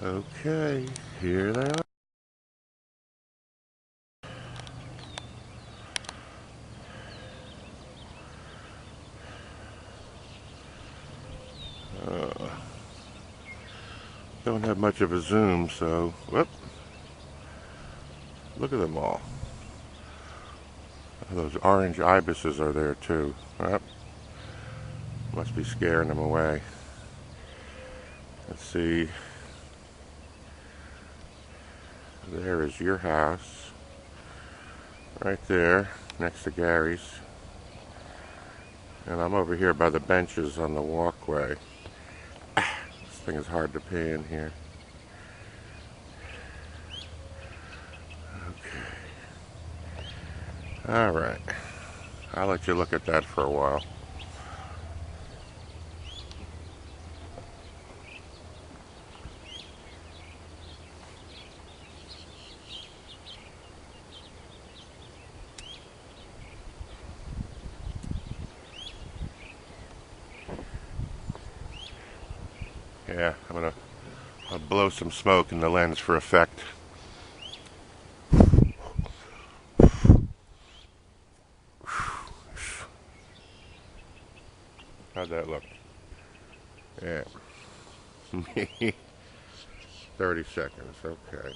Okay, here they are. Uh, don't have much of a zoom, so whoop. Look at them all. Those orange ibises are there too. Yep. Must be scaring them away. Let's see. There is your house. Right there, next to Gary's. And I'm over here by the benches on the walkway. This thing is hard to pan here. Okay. Alright. I'll let you look at that for a while. Yeah, I'll blow some smoke in the lens for effect. How'd that look? Yeah. 30 seconds, okay.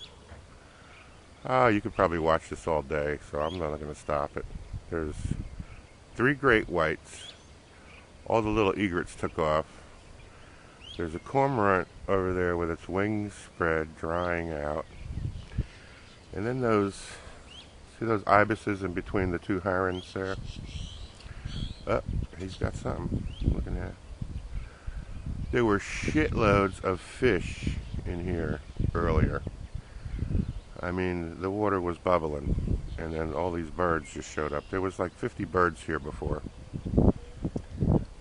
Oh, you could probably watch this all day, so I'm not going to stop it. There's 3 great whites. All the little egrets took off. There's a cormorant over there with its wings spread, drying out. And then see those ibises in between the 2 herons there? Oh, he's got something. Looking at. There were shitloads of fish in here earlier. I mean, the water was bubbling, and then all these birds just showed up. There was like 50 birds here before.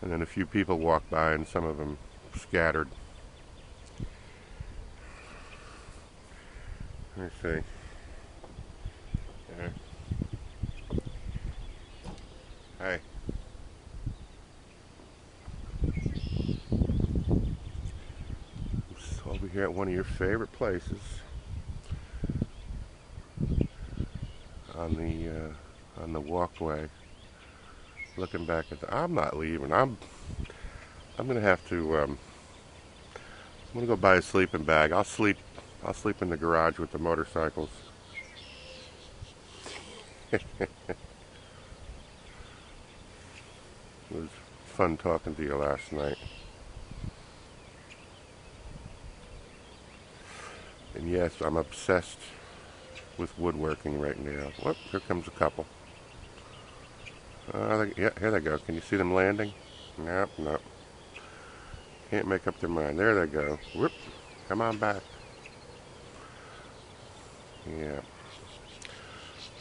And then a few people walked by, and some of them scattered. Let me see. Yeah. Hey. Over here at one of your favorite places on the walkway, looking back at I'm not leaving. I'm gonna have to. I'm gonna go buy a sleeping bag. I'll sleep in the garage with the motorcycles. It was fun talking to you last night. And yes, I'm obsessed with woodworking right now. Whoop, here comes a couple. Yeah, here they go. Can you see them landing? Nope, nope. Can't make up their mind. There they go. Whoop, come on back. Yeah.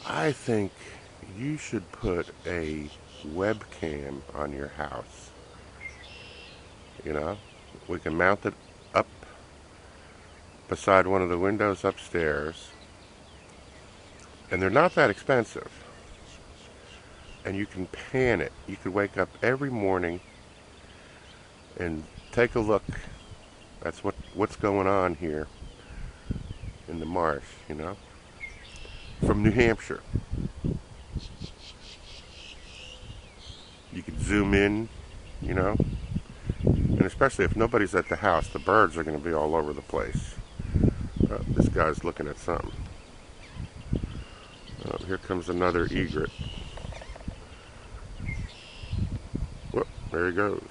I think you should put a webcam on your house. You know, we can mount it up beside one of the windows upstairs. And they're not that expensive. And you can pan it. You could wake up every morning and take a look. That's what's going on here in the marsh, you know, from New Hampshire. You could zoom in, you know, and especially if nobody's at the house, the birds are going to be all over the place. This guy's looking at something. Here comes another egret. Whoop, there he goes.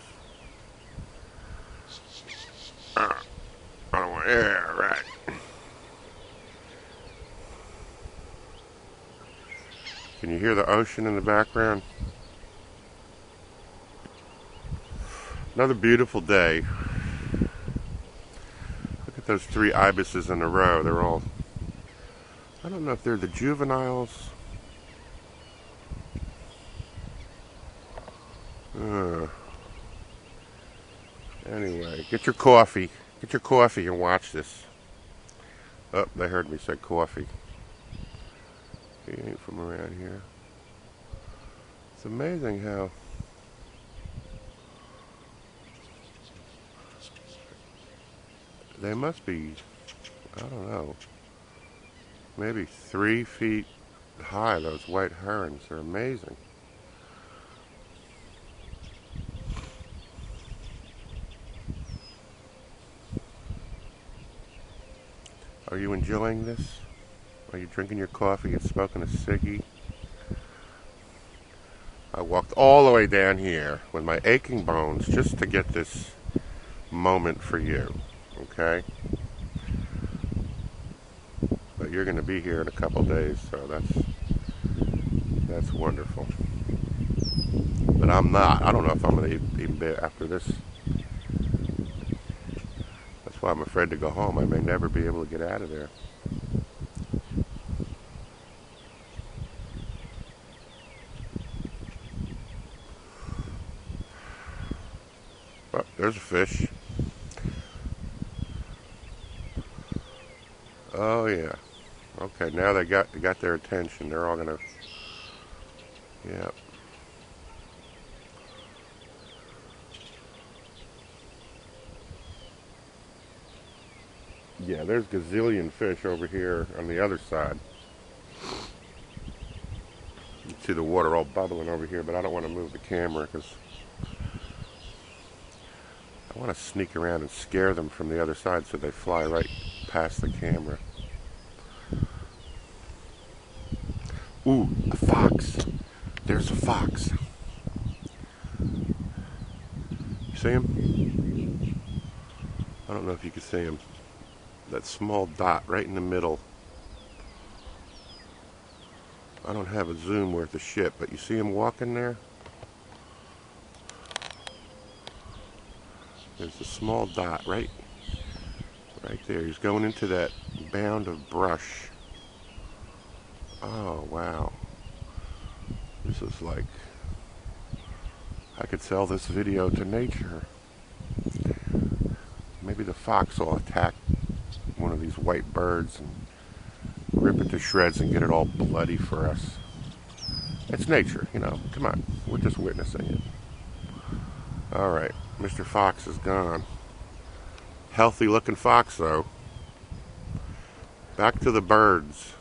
Yeah, right. Can you hear the ocean in the background? Another beautiful day. Look at those 3 ibises in a row. They're all, I don't know if they're the juveniles. Anyway, get your coffee. Get your coffee and watch this. Oh, they heard me say coffee. He ain't from around here. It's amazing how they must be I don't know, maybe 3 feet high. Those white herons are amazing. Are you enjoying this? Are you drinking your coffee and smoking a ciggy? I walked all the way down here with my aching bones just to get this moment for you, okay? But you're going to be here in a couple days, so that's wonderful. But I'm not. I don't know if I'm going to even be after this. That's why I'm afraid to go home. I may never be able to get out of there. Oh, there's a fish. Oh yeah. Okay, now they got their attention. They're all gonna. Yeah. Yeah, there's gazillion fish over here on the other side. You can see the water all bubbling over here, but I don't want to move the camera because I want to sneak around and scare them from the other side so they fly right past the camera. Ooh, a fox. There's a fox. You see him? I don't know if you can see him. That small dot right in the middle. I don't have a zoom worth of shit, but you see him walking there? There's a small dot right there. He's going into that mound of brush. Oh, wow. This is like, I could sell this video to nature. Maybe the fox will attack one of these white birds and rip it to shreds and get it all bloody for us. It's nature, you know. Come on. We're just witnessing it. All right. Mr. Fox is gone. Healthy looking fox, though. Back to the birds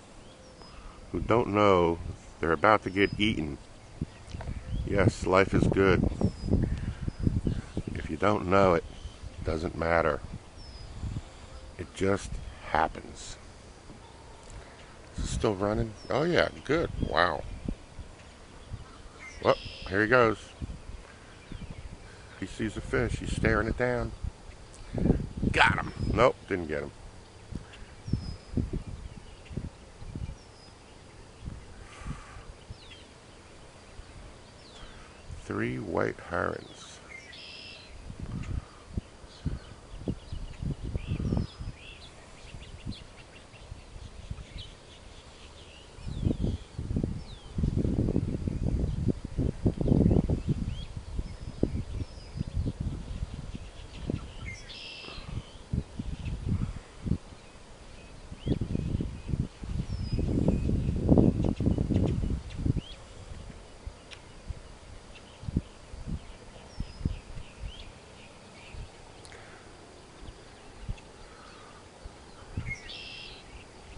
who don't know they're about to get eaten. Yes, life is good. If you don't know it, it doesn't matter. It just happens. Is it still running? Oh yeah, good. Wow. Well, here he goes. He sees a fish. He's staring it down. Got him. Nope, didn't get him. Three white herons.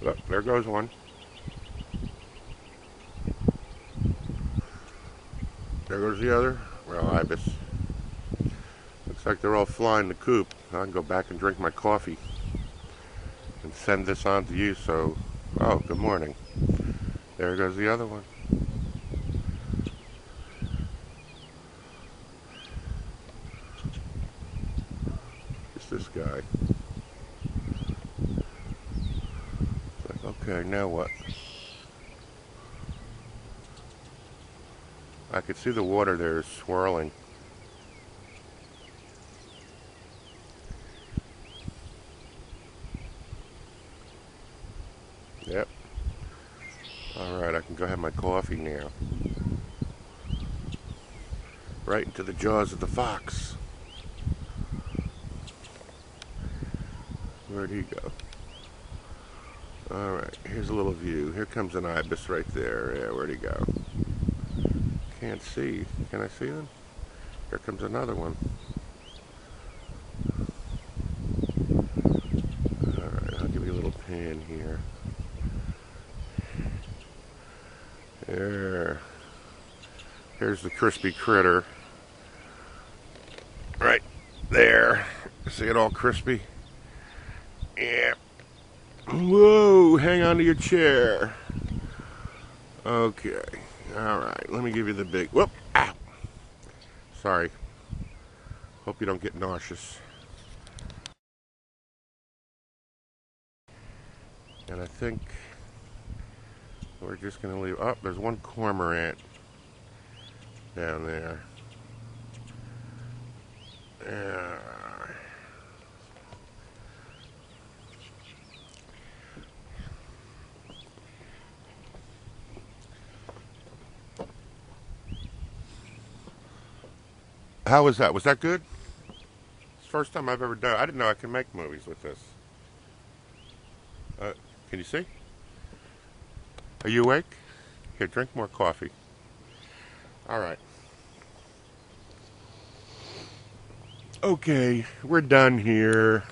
Look, there goes one. There goes the other. Well, ibis. Looks like they're all flying the coop. I can go back and drink my coffee and send this on to you. So, oh, good morning. There goes the other one. It's this guy. It's like, okay, now what? I could see the water there swirling. Yep. Alright, I can go have my coffee now. Right into the jaws of the fox. Where'd he go? Alright, here's a little view. Here comes an ibis right there. Yeah, where'd he go? Can't see. Can I see them? Here comes another one. Alright, I'll give you a little in here. There. Here's the crispy critter. Right there. See it all crispy? Yeah. Whoa, hang on to your chair. Okay. Alright, let me give you the big... Whoop! Ow! Sorry. Hope you don't get nauseous. And I think we're just going to leave... Oh, there's one cormorant down there. Yeah. How was that? Was that good? It's the first time I've ever done it. I didn't know I could make movies with this. Can you see? Are you awake? Here, drink more coffee. All right. Okay, we're done here.